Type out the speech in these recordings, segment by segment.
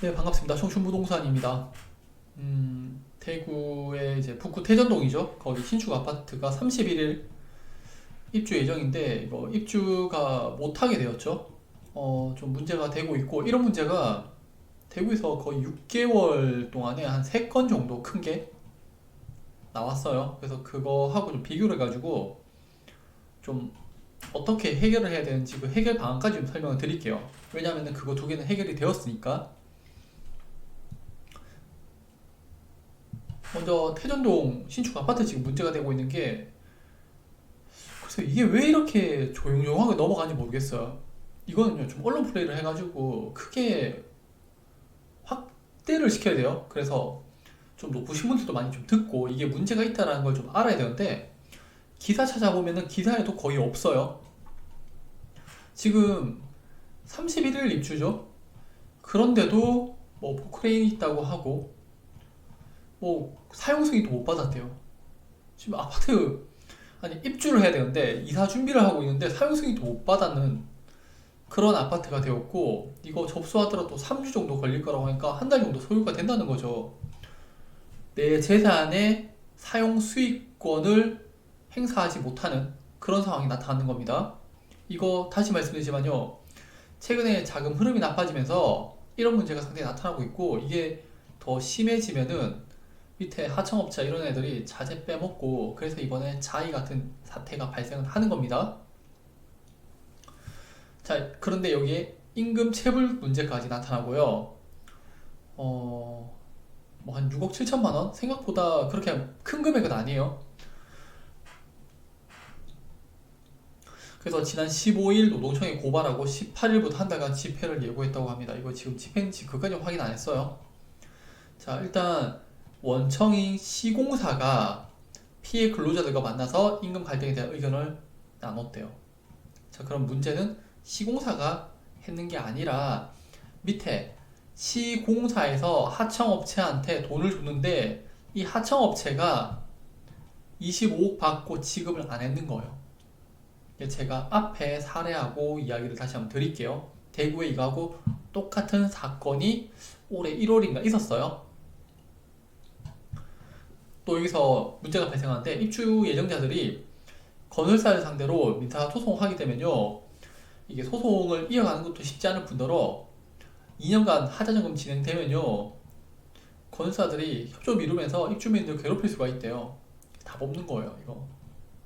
네, 반갑습니다. 청춘부동산입니다. 대구의 이제 북구 태전동이죠. 거기 신축 아파트가 31일 입주 예정인데 이거 입주가 못하게 되었죠. 좀 문제가 되고 있고 이런 문제가 대구에서 거의 6개월 동안에 한 3건 정도 큰 게 나왔어요. 그래서 그거하고 좀 비교를 해가지고 좀 어떻게 해결을 해야 되는지 그 해결 방안까지 좀 설명을 드릴게요. 왜냐하면 그거 두 개는 해결이 되었으니까. 먼저 태전동 신축 아파트 지금 문제가 되고 있는 게 그래서 이게 왜 이렇게 조용조용하게 넘어가는지 모르겠어요. 이거는요 좀 언론 플레이를 해가지고 크게 확대를 시켜야 돼요. 그래서 좀 높으신 분들도 많이 좀 듣고 이게 문제가 있다는 걸 좀 알아야 되는데 기사 찾아보면은 기사에도 거의 없어요. 지금 31일 입주죠. 그런데도 뭐 포크레인이 있다고 하고 뭐 사용 승인도 못 받았대요. 지금 아파트 아니 입주를 해야 되는데 이사 준비를 하고 있는데 사용 승인도 못 받았는 그런 아파트가 되었고 이거 접수하더라도 3주 정도 걸릴 거라고 하니까 한 달 정도 소요가 된다는 거죠. 내 재산의 사용 수익권을 행사하지 못하는 그런 상황이 나타나는 겁니다. 이거 다시 말씀드리지만요. 최근에 자금 흐름이 나빠지면서 이런 문제가 상당히 나타나고 있고 이게 더 심해지면은 밑에 하청업체 이런 애들이 자재 빼먹고 그래서 이번에 자이 같은 사태가 발생을 하는 겁니다. 자, 그런데 여기에 임금 체불 문제까지 나타나고요. 뭐 한 6억 7천만 원? 생각보다 그렇게 큰 금액은 아니에요. 그래서 지난 15일 노동청에 고발하고 18일부터 한 달간 집회를 예고했다고 합니다. 이거 지금 집회인지 그까지 확인 안 했어요. 자, 일단 원청인 시공사가 피해 근로자들과 만나서 임금 갈등에 대한 의견을 나눴대요. 자, 그럼 문제는 시공사가 했는 게 아니라 밑에 시공사에서 하청업체한테 돈을 줬는데 이 하청업체가 25억 받고 지급을 안 했는 거예요. 제가 앞에 사례하고 이야기를 다시 한번 드릴게요. 대구에 이거하고 똑같은 사건이 올해 1월인가 있었어요. 또 여기서 문제가 발생하는데 입주 예정자들이 건설사를 상대로 민사 소송을 하게 되면요. 이게 소송을 이어가는 것도 쉽지 않을 뿐더러 2년간 하자점검 진행되면요. 건설사들이 협조 미루면서 입주민들 괴롭힐 수가 있대요. 다 뽑는 거예요, 이거.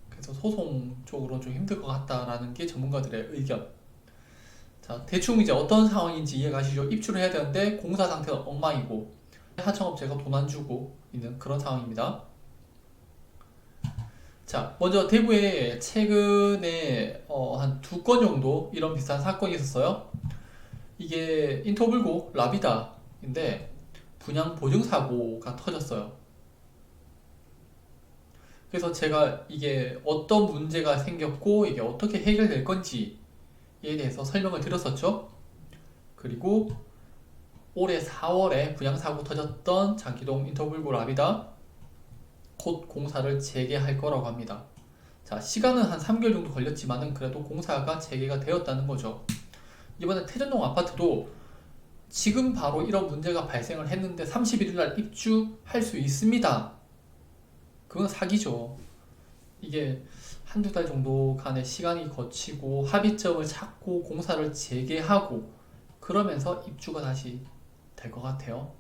그래서 소송 쪽으로 좀 힘들 것 같다라는 게 전문가들의 의견. 자, 대충 이제 어떤 상황인지 이해가시죠? 입주를 해야 되는데 공사 상태가 엉망이고 하청업체가 돈 안 주고 있는 그런 상황입니다. 자, 먼저 대구에 최근에 한 2건 정도 이런 비슷한 사건이 있었어요. 이게 인터불고 라비다인데 분양 보증 사고가 터졌어요. 그래서 제가 이게 어떤 문제가 생겼고 이게 어떻게 해결될 건지에 대해서 설명을 드렸었죠. 그리고 올해 4월에 분양 사고 터졌던 장기동 인터불고 라비다 곧 공사를 재개할 거라고 합니다. 자, 시간은 한 3개월 정도 걸렸지만은 그래도 공사가 재개가 되었다는 거죠. 이번에 태전동 아파트도 지금 바로 이런 문제가 발생을 했는데 31일 날 입주할 수 있습니다. 그건 사기죠. 이게 한두 달 정도 간의 시간이 거치고 합의점을 찾고 공사를 재개하고 그러면서 입주가 다시 될 것 같아요.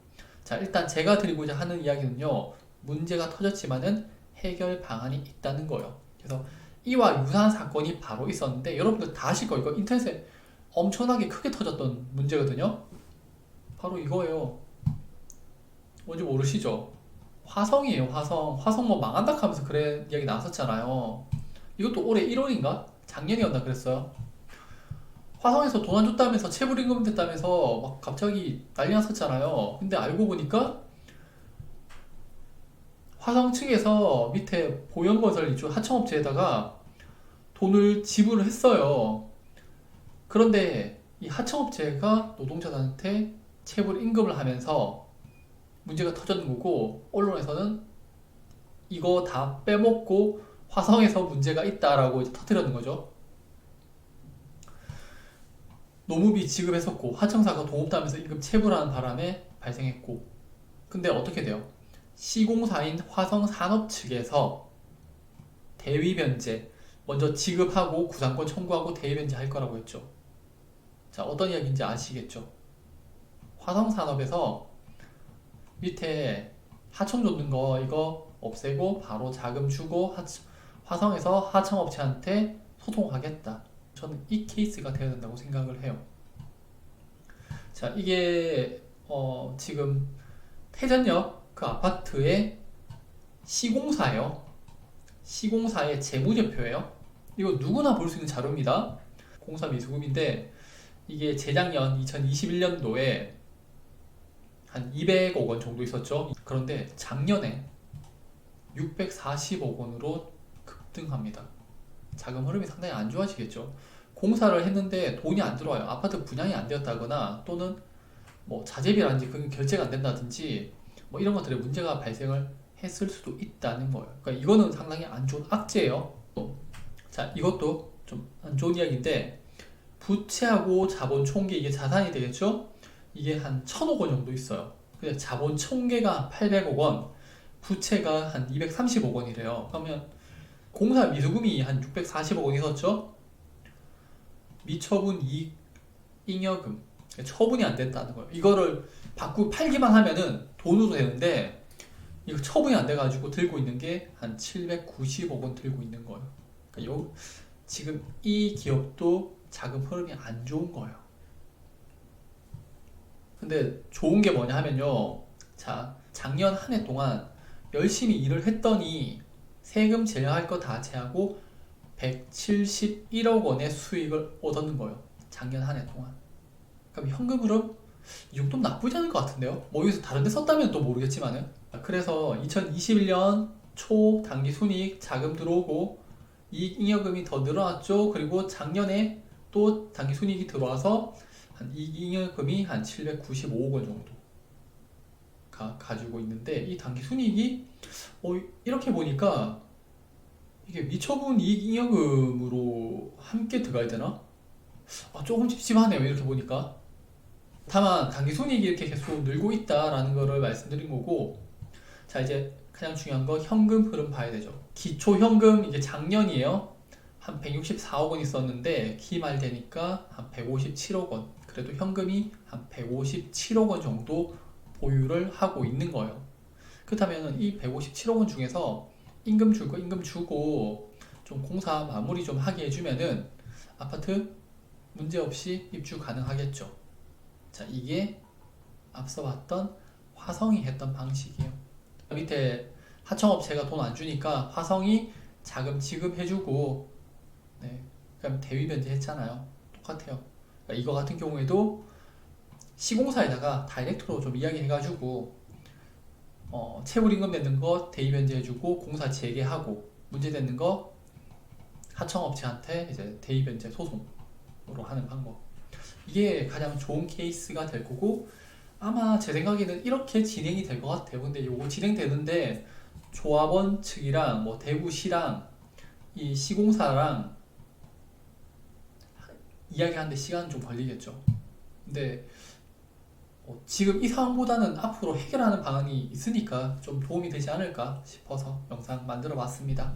자, 일단 제가 드리고자 하는 이야기는요. 문제가 터졌지만은 해결 방안이 있다는 거예요. 그래서 이와 유사한 사건이 바로 있었는데 여러분들 다 아실 거예요. 이거 인터넷에 엄청나게 크게 터졌던 문제거든요. 바로 이거예요. 뭔지 모르시죠? 화성이에요, 화성. 화성 뭐 망한다 하면서 그래 이야기 나왔었잖아요. 이것도 올해 1월인가? 작년이었나 그랬어요. 화성에서 돈 안 줬다면서 체불임금 됐다면서 막 갑자기 난리 났었잖아요. 근데 알고 보니까 화성 측에서 밑에 보현건설 이쪽 하청업체에다가 돈을 지불을 했어요. 그런데 이 하청업체가 노동자들한테 체불 임금을 하면서 문제가 터졌는 거고 언론에서는 이거 다 빼먹고 화성에서 문제가 있다라고 이제 터뜨리는 거죠. 노무비 지급했었고 하청사가 돈 없다면서 임금 체불하는 바람에 발생했고, 근데 어떻게 돼요? 시공사인 화성산업 측에서 대위변제 먼저 지급하고 구상권 청구하고 대위변제 할 거라고 했죠. 자, 어떤 이야기인지 아시겠죠? 화성산업에서 밑에 하청 줬는 거 이거 없애고 바로 자금 주고 화성에서 하청업체한테 소송하겠다. 저는 이 케이스가 되어야 된다고 생각을 해요. 자, 이게 지금 태전역 그 아파트의 시공사예요. 시공사의 재무제표예요. 이거 누구나 볼 수 있는 자료입니다. 공사 미수금인데 이게 재작년 2021년도에 한 200억 원 정도 있었죠. 그런데 작년에 640억 원으로 급등합니다. 자금 흐름이 상당히 안 좋아지겠죠. 공사를 했는데 돈이 안 들어와요. 아파트 분양이 안 되었다거나 또는 뭐 자재비라든지 그게 결제가 안 된다든지 뭐 이런 것들에 문제가 발생을 했을 수도 있다는 거예요. 그러니까 이거는 상당히 안 좋은 악재예요. 자, 이것도 좀 안 좋은 이야기인데 부채하고 자본 총계 이게 자산이 되겠죠? 이게 한 1,000억 원 정도 있어요. 근데 자본 총계가 800억 원, 부채가 한 230억 원이래요. 그러면 공사 미수금이 한 640억 원 있었죠? 미처분 이익 잉여금 처분이 안 됐다는 거예요. 이거를 받고 팔기만 하면은 돈으로 되는데 이거 처분이 안 돼가지고 들고 있는 게 한 790억 원 들고 있는 거예요. 그러니까 지금 이 기업도 자금 흐름이 안 좋은 거예요. 근데 좋은 게 뭐냐 하면요. 자, 작년 한 해 동안 열심히 일을 했더니 세금 제외할 거 다 제하고 171억 원의 수익을 얻었는 거예요. 작년 한 해 동안. 그럼 현금 흐름? 이 정도면 나쁘지 않을 것 같은데요? 뭐 여기서 다른 데 썼다면 또 모르겠지만은. 그래서 2021년 초 당기 순이익 자금 들어오고 이익 잉여금이 더 늘어났죠. 그리고 작년에 또 당기 순이익이 들어와서 한 이익 잉여금이 한 795억 원 정도 가지고 있는데 이 당기 순이익이 이렇게 보니까 이게 미처분 이익 잉여금으로 함께 들어가야 되나? 조금 찝찝하네요. 이렇게 보니까. 다만 당기 순이익이 이렇게 계속 늘고 있다라는 거를 말씀드린 거고, 자, 이제 가장 중요한 거 현금 흐름 봐야 되죠. 기초 현금 이게 작년이에요. 한 164억 원 있었는데 기말 되니까 한 157억 원. 그래도 현금이 한 157억 원 정도 보유를 하고 있는 거예요. 그렇다면 이 157억 원 중에서 임금 줄 거 임금 주고 좀 공사 마무리 좀 하게 해주면은 아파트 문제없이 입주 가능하겠죠. 자, 이게 앞서 봤던 화성이 했던 방식이에요. 밑에 하청업체가 돈 안 주니까 화성이 자금 지급해주고, 네, 그럼 대위변제 했잖아요. 똑같아요. 그러니까 이거 같은 경우에도 시공사에다가 다이렉트로 좀 이야기해가지고 체불임금 내는 거 대위변제 해주고 공사 재개하고 문제되는 거 하청업체한테 이제 대위변제 소송으로 하는 방법. 이게 가장 좋은 케이스가 될 거고 아마 제 생각에는 이렇게 진행이 될 것 같아요. 근데 이거 진행되는데 조합원 측이랑 뭐 대구시랑 이 시공사랑 이야기하는데 시간은 좀 걸리겠죠. 근데 지금 이 상황보다는 앞으로 해결하는 방안이 있으니까 좀 도움이 되지 않을까 싶어서 영상 만들어 봤습니다.